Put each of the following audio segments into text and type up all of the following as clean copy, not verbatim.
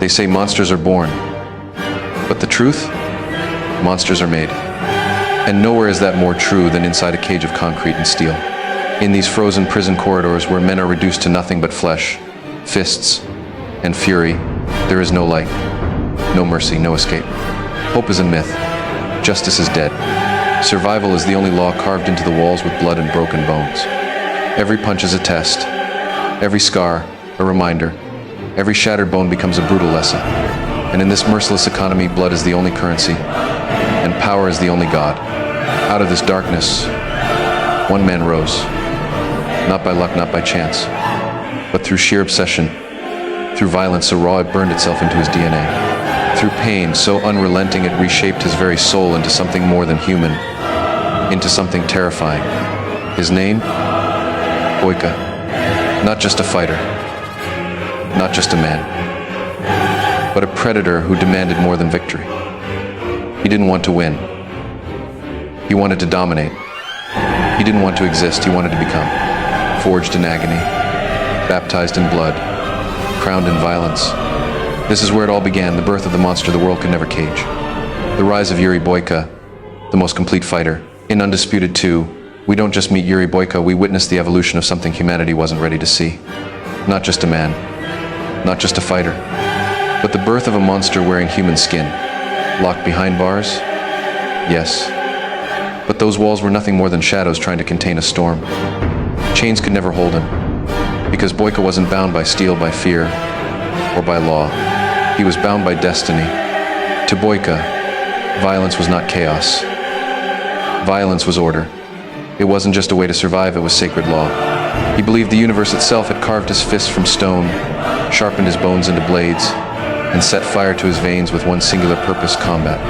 They say monsters are born. But the truth? Monsters are made. And nowhere is that more true than inside a cage of concrete and steel. In these frozen prison corridors where men are reduced to nothing but flesh, fists, and fury, there is no light, no mercy, no escape. Hope is a myth. Justice is dead. Survival is the only law carved into the walls with blood and broken bones. Every punch is a test. Every scar, a reminder. Every shattered bone becomes a brutal lesson. And in this merciless economy, blood is the only currency, and power is the only god. Out of this darkness, one man rose. Not by luck, not by chance, but through sheer obsession, through violence so raw it burned itself into his DNA. Through pain so unrelenting it reshaped his very soul into something more than human, into something terrifying. His name? Boyka. Not just a fighter, not just a man, but a predator who demanded more than victory. He didn't want to win. He wanted to dominate. He didn't want to exist, he wanted to become. Forged in agony, baptized in blood, crowned in violence. This is where it all began, the birth of the monster the world could never cage. The rise of Yuri Boyka, the most complete fighter. In Undisputed II, we don't just meet Yuri Boyka, we witness the evolution of something humanity wasn't ready to see. Not just a man, not just a fighter, but the birth of a monster wearing human skin. Locked behind bars? Yes. But those walls were nothing more than shadows trying to contain a storm. Chains could never hold him, because Boyka wasn't bound by steel, by fear, or by law. He was bound by destiny. To Boyka, violence was not chaos. Violence was order. It wasn't just a way to survive, it was sacred law. He believed the universe itself had carved his fists from stone, sharpened his bones into blades, and set fire to his veins with one singular purpose: combat.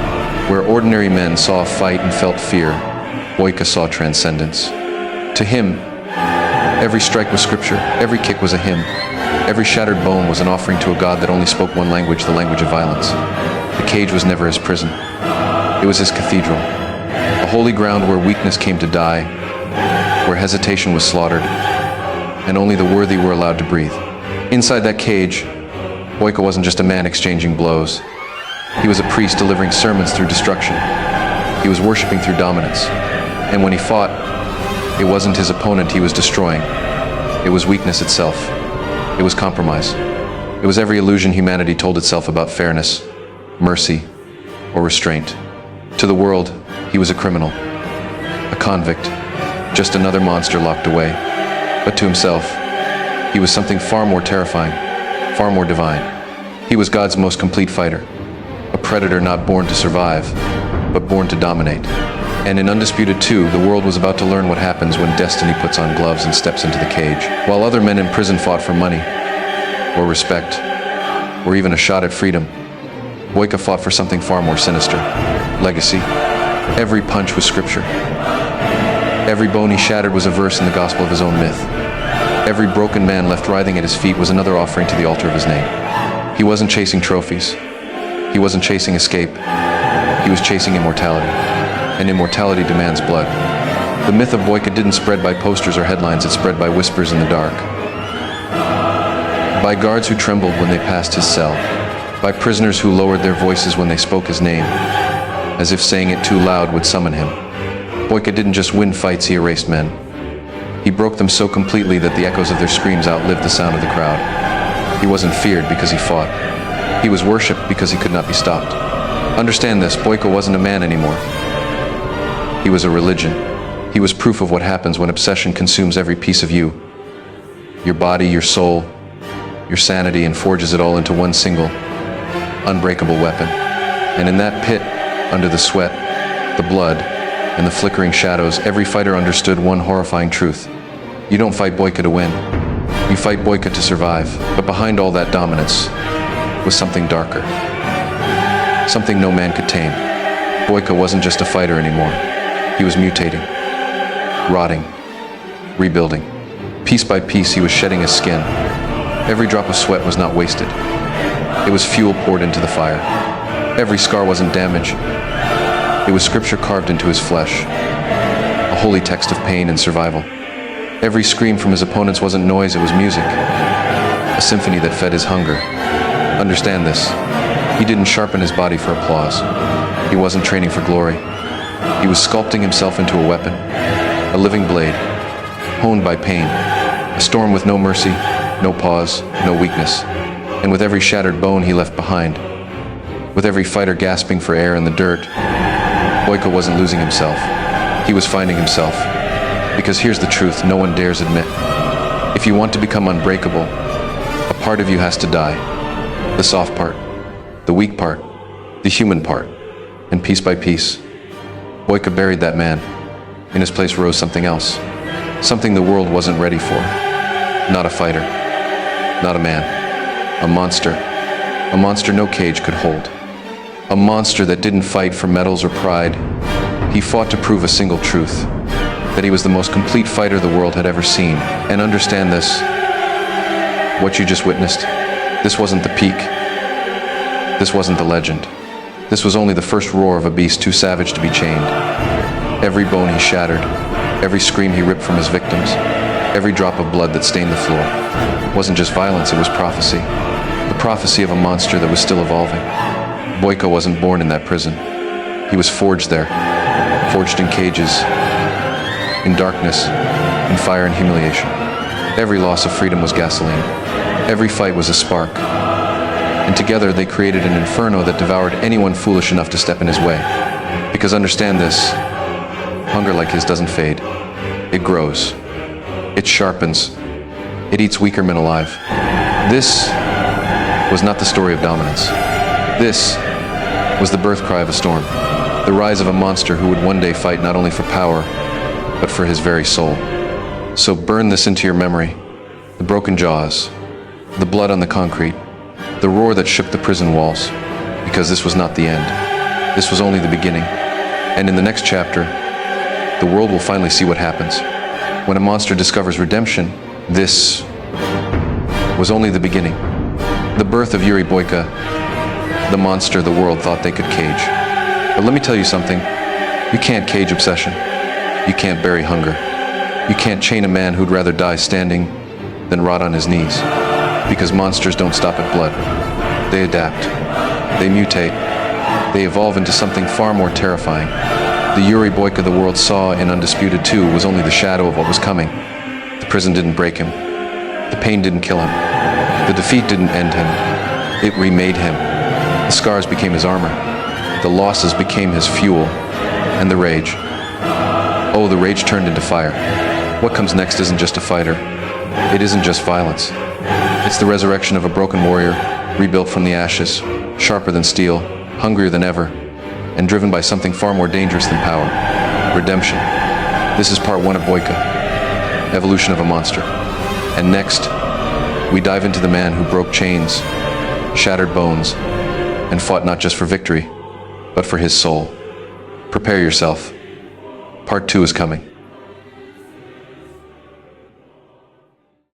Where ordinary men saw a fight and felt fear, Boyka saw transcendence. To him, every strike was scripture, every kick was a hymn, every shattered bone was an offering to a god that only spoke one language, the language of violence. The cage was never his prison. It was his cathedral, a holy ground where weakness came to die, where hesitation was slaughtered, and only the worthy were allowed to breathe. Inside that cage, Boyka wasn't just a man exchanging blows. He was a priest delivering sermons through destruction. He was worshiping through dominance. And when he fought, it wasn't his opponent he was destroying. It was weakness itself. It was compromise. It was every illusion humanity told itself about fairness, mercy, or restraint. To the world, he was a criminal, a convict, just another monster locked away. But to himself, he was something far more terrifying, far more divine. He was God's most complete fighter, a predator not born to survive, but born to dominate. And in Undisputed II, the world was about to learn what happens when destiny puts on gloves and steps into the cage. While other men in prison fought for money, or respect, or even a shot at freedom, Boyka fought for something far more sinister: legacy. Every punch was scripture. Every bone he shattered was a verse in the gospel of his own myth. Every broken man left writhing at his feet was another offering to the altar of his name. He wasn't chasing trophies. He wasn't chasing escape. He was chasing immortality. And immortality demands blood. The myth of Boyka didn't spread by posters or headlines, it spread by whispers in the dark. By guards who trembled when they passed his cell. By prisoners who lowered their voices when they spoke his name, as if saying it too loud would summon him. Boyka didn't just win fights, he erased men. He broke them so completely that the echoes of their screams outlived the sound of the crowd. He wasn't feared because he fought. He was worshipped because he could not be stopped. Understand this, Boyka wasn't a man anymore. He was a religion. He was proof of what happens when obsession consumes every piece of you. Your body, your soul, your sanity, and forges it all into one single, unbreakable weapon. And in that pit, under the sweat, the blood, and the flickering shadows, every fighter understood one horrifying truth. You don't fight Boyka to win. You fight Boyka to survive. But behind all that dominance was something darker. Something no man could tame. Boyka wasn't just a fighter anymore. He was mutating, rotting, rebuilding. Piece by piece, he was shedding his skin. Every drop of sweat was not wasted. It was fuel poured into the fire. Every scar wasn't damage. It was scripture carved into his flesh, a holy text of pain and survival. Every scream from his opponents wasn't noise, it was music, a symphony that fed his hunger, Understand this. He didn't sharpen his body for applause. He wasn't training for glory. He was sculpting himself into a weapon, a living blade, honed by pain, a storm with no mercy, no pause, no weakness. And with every shattered bone he left behind, with every fighter gasping for air in the dirt, Boyka wasn't losing himself. He was finding himself. Because here's the truth no one dares admit. If you want to become unbreakable, a part of you has to die. The soft part, the weak part, the human part. And piece by piece, Boyka buried that man. In his place rose something else. Something the world wasn't ready for. Not a fighter. Not a man. A monster. A monster no cage could hold. A monster that didn't fight for medals or pride. He fought to prove a single truth. That he was the most complete fighter the world had ever seen. And understand this. What you just witnessed, this wasn't the peak. This wasn't the legend. This was only the first roar of a beast too savage to be chained. Every bone he shattered, every scream he ripped from his victims, every drop of blood that stained the floor, wasn't just violence, it was prophecy. The prophecy of a monster that was still evolving. Boyka wasn't born in that prison. He was forged there, forged in cages, in darkness, in fire and humiliation. Every loss of freedom was gasoline. Every fight was a spark. And together they created an inferno that devoured anyone foolish enough to step in his way. Because understand this, hunger like his doesn't fade. It grows. It sharpens. It eats weaker men alive. This was not the story of dominance. This was the birth cry of a storm. The rise of a monster who would one day fight not only for power, but for his very soul. So burn this into your memory. The broken jaws, the blood on the concrete, the roar that shook the prison walls. Because this was not the end. This was only the beginning. And in the next chapter, the world will finally see what happens. When a monster discovers redemption, this was only the beginning. The birth of Yuri Boyka, the monster the world thought they could cage. But let me tell you something. You can't cage obsession. You can't bury hunger. You can't chain a man who'd rather die standing than rot on his knees. Because monsters don't stop at blood. They adapt. They mutate. They evolve into something far more terrifying. The Yuri Boyka the world saw in Undisputed II was only the shadow of what was coming. The prison didn't break him. The pain didn't kill him. The defeat didn't end him. It remade him. The scars became his armor. The losses became his fuel. And the rage. Oh, the rage turned into fire. What comes next isn't just a fighter. It isn't just violence. It's the resurrection of a broken warrior, rebuilt from the ashes, sharper than steel, hungrier than ever, and driven by something far more dangerous than power. Redemption. This is part 1 of Boyka, evolution of a monster. And next, we dive into the man who broke chains, shattered bones, and fought not just for victory, but for his soul. Prepare yourself. Part 2 is coming.